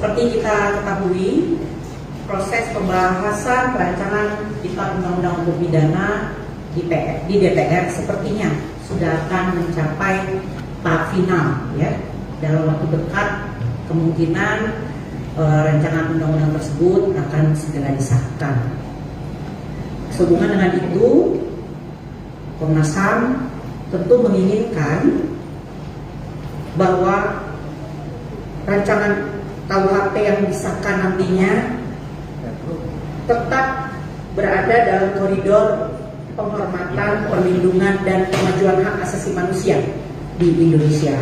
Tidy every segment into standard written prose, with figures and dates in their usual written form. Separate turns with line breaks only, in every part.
Seperti kita ketahui, proses pembahasan rancangan Kitab Undang-Undang Hukum Pidana di DPR sepertinya sudah akan mencapai tahap final, ya. Dalam waktu dekat kemungkinan rancangan undang-undang tersebut akan segera disahkan. Sehubungan dengan itu, Komnas HAM tentu menginginkan bahwa rancangan KUHP yang disahkan nantinya tetap berada dalam koridor penghormatan, perlindungan, dan kemajuan hak asasi manusia di Indonesia.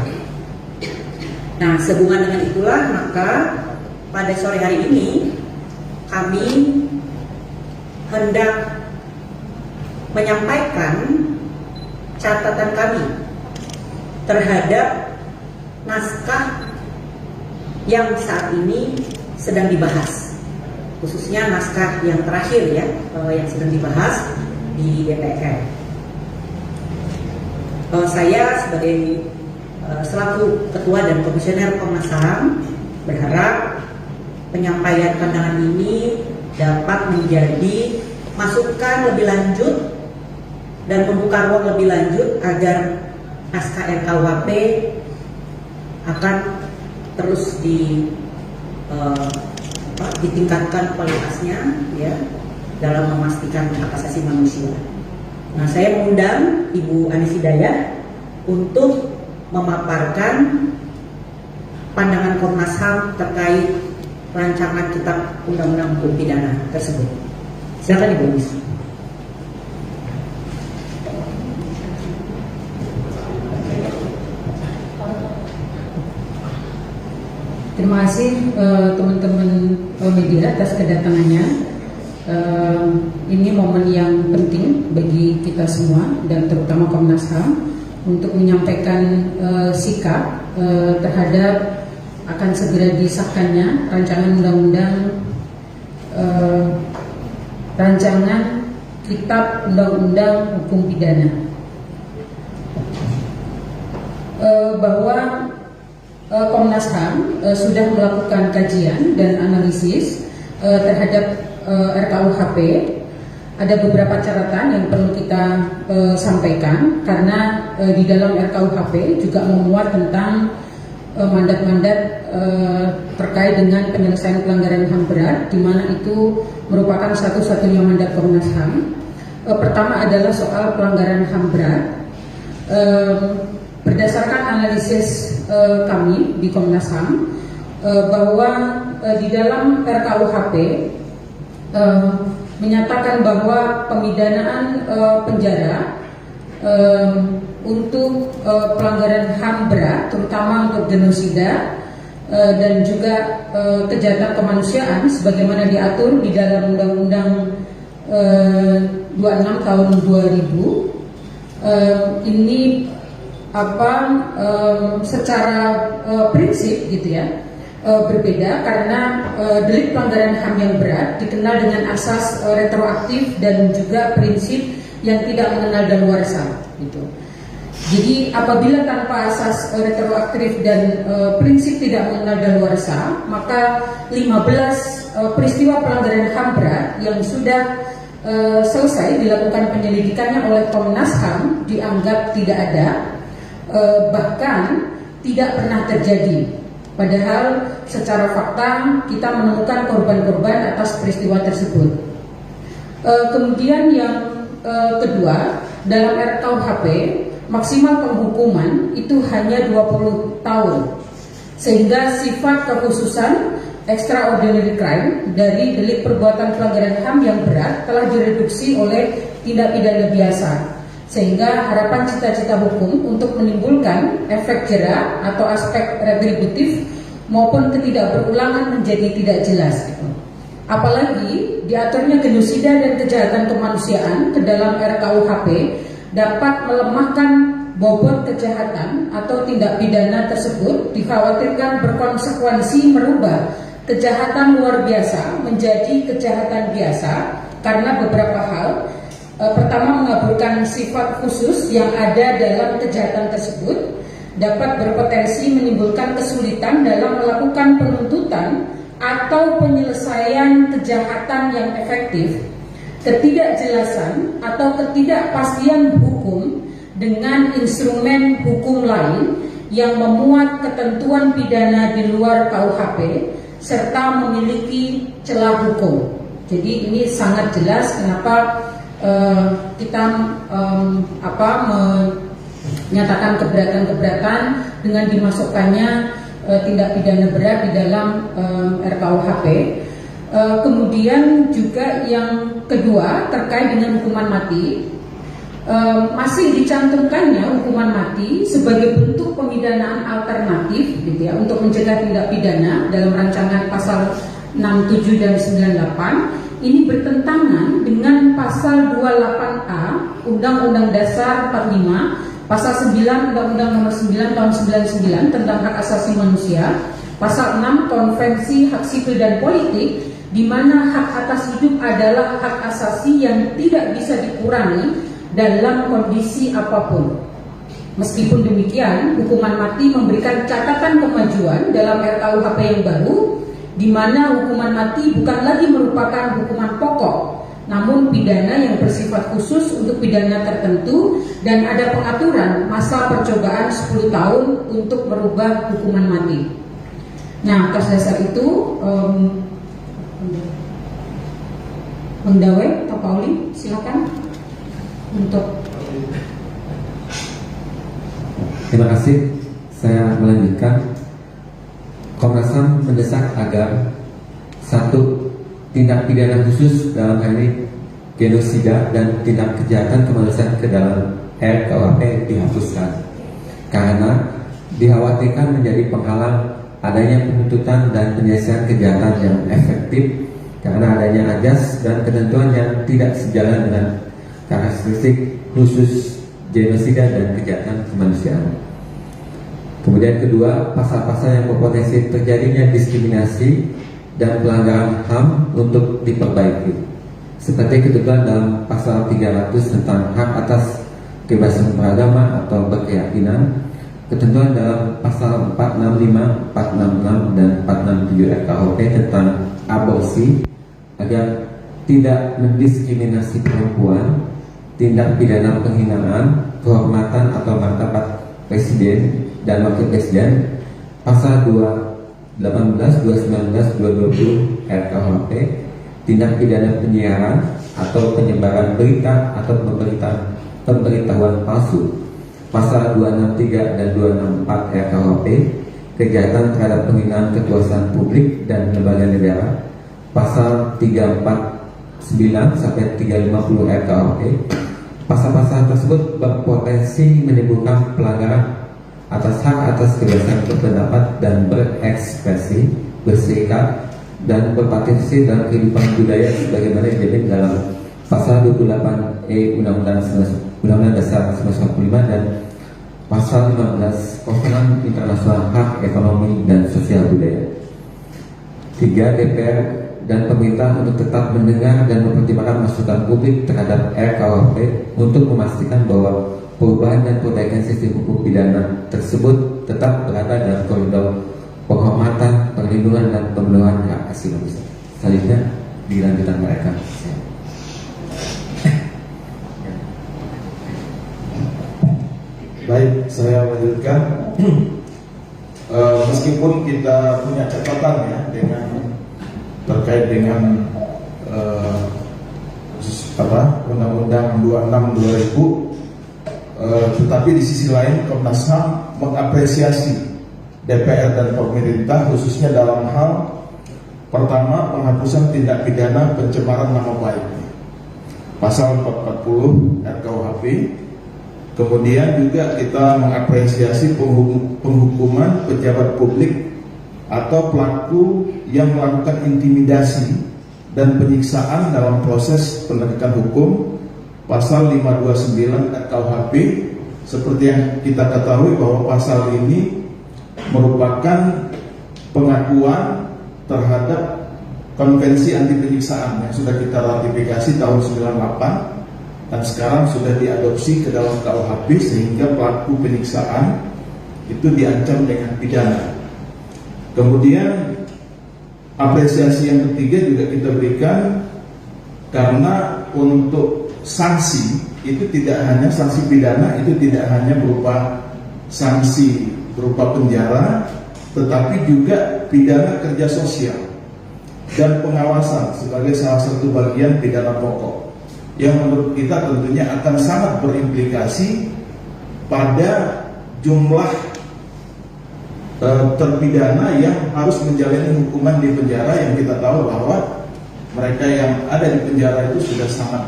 Nah, sehubungan dengan itulah maka pada sore hari ini kami hendak menyampaikan catatan kami terhadap naskah yang saat ini sedang dibahas, khususnya naskah yang terakhir ya, yang sedang dibahas di DPR. Saya sebagai selaku Ketua dan Komisioner Komnas HAM berharap penyampaian pandangan ini dapat menjadi masukan lebih lanjut dan membuka ruang lebih lanjut agar naskah RKUHP akan terus ditingkatkan kualitasnya, ya, dalam memastikan hak asasi manusia. Nah, saya mengundang Ibu Anis Hidayah untuk memaparkan pandangan Komnas HAM terkait rancangan Kitab Undang-Undang Hukum Pidana tersebut. Silakan Ibu Anis.
Terima kasih teman-teman media atas kedatangannya. Ini momen yang penting bagi kita semua dan terutama Komnas HAM untuk menyampaikan sikap terhadap akan segera disahkannya rancangan undang-undang rancangan Kitab Undang-Undang Hukum Pidana, bahwa Komnas HAM sudah melakukan kajian dan analisis terhadap RKUHP. Ada beberapa catatan yang perlu kita sampaikan karena di dalam RKUHP juga memuat tentang mandat-mandat terkait dengan penyelesaian pelanggaran HAM berat, di mana itu merupakan satu-satunya mandat Komnas HAM. Pertama adalah soal pelanggaran HAM berat. Berdasarkan analisis kami di Komnas HAM bahwa di dalam RKUHP menyatakan bahwa pemidanaan penjara untuk pelanggaran HAM berat, terutama untuk genosida dan juga kejahatan kemanusiaan sebagaimana diatur di dalam Undang-Undang 26 tahun 2000, ini secara prinsip gitu ya berbeda karena delik pelanggaran HAM yang berat dikenal dengan asas retroaktif dan juga prinsip yang tidak mengenal daluarsa gitu. Jadi apabila tanpa asas retroaktif dan prinsip tidak mengenal daluarsa, maka 15 peristiwa pelanggaran HAM berat yang sudah selesai dilakukan penyelidikannya oleh Komnas HAM dianggap tidak ada, bahkan tidak pernah terjadi. Padahal secara fakta kita menemukan korban-korban atas peristiwa tersebut. Kemudian yang kedua, dalam RKUHP maksimal penghukuman itu hanya 20 tahun. Sehingga sifat kekhususan extraordinary crime dari delik perbuatan pelanggaran HAM yang berat telah direduksi oleh tindak pidana biasa. Sehingga harapan cita-cita hukum untuk menimbulkan efek jera atau aspek retributif maupun ketidakberulangan menjadi tidak jelas. Apalagi diaturnya genosida dan kejahatan kemanusiaan ke dalam RKUHP dapat melemahkan bobot kejahatan atau tindak pidana tersebut, dikhawatirkan berkonsekuensi merubah kejahatan luar biasa menjadi kejahatan biasa karena beberapa hal. Pertama, mengaburkan sifat khusus yang ada dalam kejahatan tersebut dapat berpotensi menimbulkan kesulitan dalam melakukan penuntutan atau penyelesaian kejahatan yang efektif, ketidakjelasan atau ketidakpastian hukum dengan instrumen hukum lain yang memuat ketentuan pidana di luar KUHP serta memiliki celah hukum. Jadi ini sangat jelas kenapa kita menyatakan keberatan-keberatan dengan dimasukkannya tindak pidana berat di dalam RKUHP. Kemudian juga yang kedua terkait dengan hukuman mati, masih dicantumkannya hukuman mati sebagai bentuk pemidanaan alternatif gitu ya, untuk mencegah tindak pidana dalam rancangan pasal 67 dan 98. Ini bertentangan dengan pasal 28A Undang-Undang Dasar 45, pasal 9 Undang-Undang Nomor 9 Tahun 99 tentang hak asasi manusia, pasal 6 Konvensi Hak Sipil dan Politik, di mana hak atas hidup adalah hak asasi yang tidak bisa dikurangi dalam kondisi apapun. Meskipun demikian, hukuman mati memberikan catatan kemajuan dalam RKUHP yang baru, di mana hukuman mati bukan lagi merupakan hukuman pokok, namun pidana yang bersifat khusus untuk pidana tertentu, dan ada pengaturan masa percobaan 10 tahun untuk merubah hukuman mati. Nah, atas dasar itu, Mendawe atau Pauli, silakan untuk.
Terima kasih. Saya melanjutkan. Komnas HAM mendesak agar satu, tindak pidana khusus dalam hal ini genosida dan tindak kejahatan kemanusiaan ke dalam RKUHP dihapuskan karena dikhawatirkan menjadi penghalang adanya penuntutan dan penyelesaian kejahatan yang efektif karena adanya ajas dan ketentuan yang tidak sejalan dengan karakteristik khusus genosida dan kejahatan kemanusiaan. Kemudian kedua, pasal-pasal yang berpotensi terjadinya diskriminasi dan pelanggaran HAM untuk diperbaiki. Seperti ketentuan dalam pasal 300 tentang hak atas kebebasan beragama atau berkeyakinan, ketentuan dalam pasal 465, 466 dan 467 RKUHP tentang aborsi agar tidak mendiskriminasi perempuan, tindak pidana penghinaan, kehormatan atau martabat presiden dan wakil presiden, pasal 218, 219, 220 RKUHP, tindak pidana penyiaran atau penyebaran berita atau pemberitahuan palsu, pasal 263 dan 264 RKUHP, kejahatan terhadap penghinaan kekuasaan publik dan lembaga negara, pasal 349 sampai 350 RKUHP. Pasal-pasal tersebut berpotensi menimbulkan pelanggaran atas hak atas kebebasan berpendapat dan berekspresi, berserikat, dan berpartisipasi dalam kehidupan budaya sebagaimana dijamin dalam pasal 28E Undang-Undang Dasar 1945 dan pasal 15 Konvensi Internasional Hak Ekonomi dan Sosial Budaya. 3. DPR dan pemerintah untuk tetap mendengar dan mempertimbangkan masukan publik terhadap RKUHP untuk memastikan bahwa perubahan dan perbaikan sistem hukum pidana tersebut tetap berada dalam koridor penghormatan, perlindungan, dan pemenuhan hak asasi manusia. Selanjutnya dilanjutkan mereka.
Baik, saya lanjutkan. Meskipun kita punya catatan ya terkait dengan Undang-Undang 26 2000. Tetapi di sisi lain Komnas HAM mengapresiasi DPR dan pemerintah khususnya dalam hal pertama penghapusan tindak pidana pencemaran nama baik pasal 440 RKUHP. Kemudian juga kita mengapresiasi penghukuman pejabat publik atau pelaku yang melakukan intimidasi dan penyiksaan dalam proses penegakan hukum pasal 529 RKUHP. Seperti yang kita ketahui bahwa pasal ini merupakan pengakuan terhadap konvensi anti penyiksaan yang sudah kita ratifikasi tahun 98 dan sekarang sudah diadopsi ke dalam KUHP sehingga pelaku penyiksaan itu diancam dengan pidana. Kemudian apresiasi yang ketiga juga kita berikan karena untuk sanksi itu tidak hanya sanksi pidana, itu tidak hanya berupa sanksi berupa penjara, tetapi juga pidana kerja sosial dan pengawasan sebagai salah satu bagian pidana pokok yang menurut kita tentunya akan sangat berimplikasi pada jumlah terpidana yang harus menjalani hukuman di penjara, yang kita tahu bahwa mereka yang ada di penjara itu sudah sangat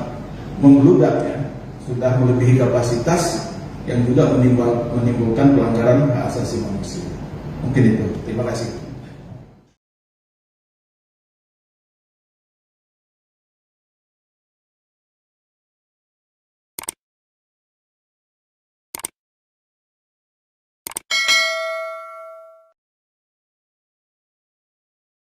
membludak ya, sudah melebihi kapasitas yang juga menimbulkan pelanggaran hak asasi manusia. Mungkin itu. Terima kasih.